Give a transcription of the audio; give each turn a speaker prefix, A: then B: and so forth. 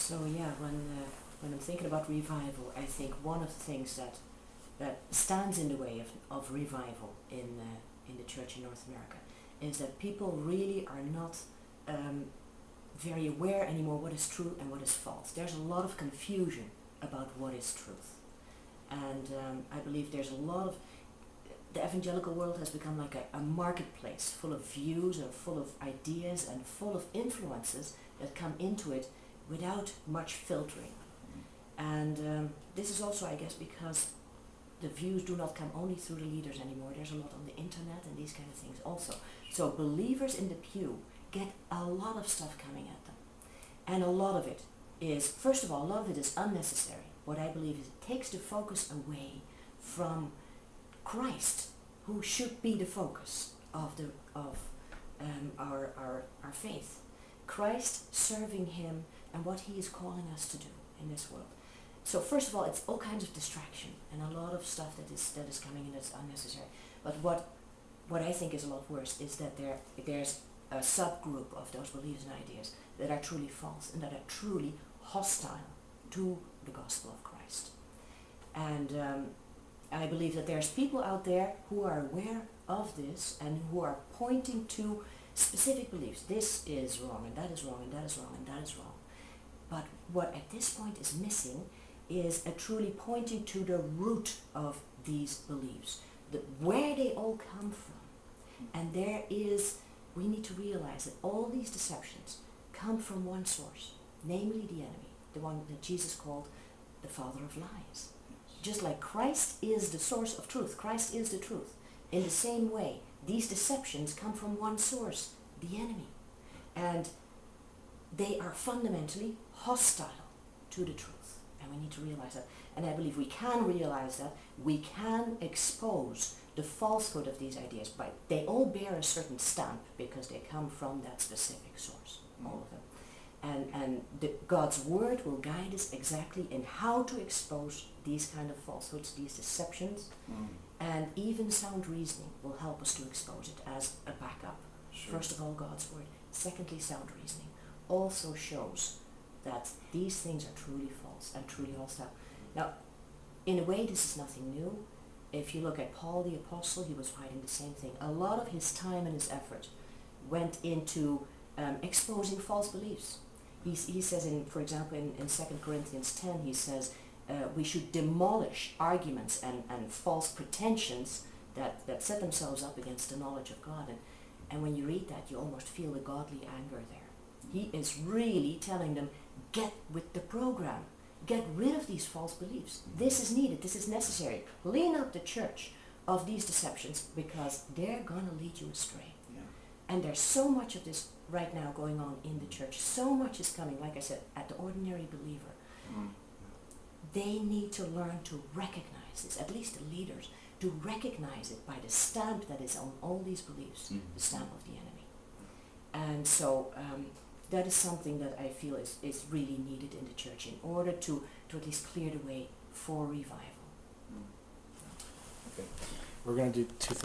A: So yeah, when I'm thinking about revival, I think one of the things that stands in the way of revival in the church in North America is that people really are not very aware anymore what is true and what is false. There's a lot of confusion about what is truth, and I believe there's a lot of the evangelical world has become like a marketplace full of views and full of ideas and full of influences that come into it without much filtering. And this is also, I guess, because the views do not come only through the leaders anymore. There's a lot on the internet and these kind of things also. So believers in the pew get a lot of stuff coming at them. And a lot of it is, first of all, a lot of it is unnecessary. What I believe is it takes the focus away from Christ, who should be the focus of our faith. Christ, serving him, and what he is calling us to do in this world. So first of all, it's all kinds of distraction and a lot of stuff that is coming in that's unnecessary. But what I think is a lot worse is that there's a subgroup of those beliefs and ideas that are truly false and that are truly hostile to the gospel of Christ. And I believe that there's people out there who are aware of this and who are pointing to specific beliefs. This is wrong, and that is wrong, and that is wrong, and that is wrong. But what at this point is missing is a truly pointing to the root of these beliefs, where they all come from. And we need to realize that all these deceptions come from one source, namely the enemy, the one that Jesus called the father of lies. Just like Christ is the source of truth, Christ is the truth. In the same way, these deceptions come from one source, the enemy. And they are fundamentally hostile to the truth. And we need to realize that. And I believe we can realize that. We can expose the falsehood of these ideas. They all bear a certain stamp because they come from that specific source, all of them. And God's word will guide us exactly in how to expose these kind of falsehoods, these deceptions, and even sound reasoning will help us to expose it as a backup. Sure. First of all, God's word. Secondly, sound reasoning also shows that these things are truly false and truly hostile. Now, in a way, this is nothing new. If you look at Paul the Apostle, he was fighting the same thing. A lot of his time and his effort went into exposing false beliefs. He says, for example, in 2 Corinthians 10, he says, we should demolish arguments and false pretensions that set themselves up against the knowledge of God. And when you read that, you almost feel the godly anger there. He is really telling them, get with the program. Get rid of these false beliefs. This is needed. This is necessary. Clean up the church of these deceptions because they're going to lead you astray. Yeah. And there's so much of this right now going on in the church. So much is coming, like I said, at the ordinary believer. They need to learn to recognize this, at least the leaders, to recognize it by the stamp that is on all these beliefs, the stamp of the enemy. And so that is something that I feel is really needed in the church in order to at least clear the way for revival.
B: Okay. We're going to do two things.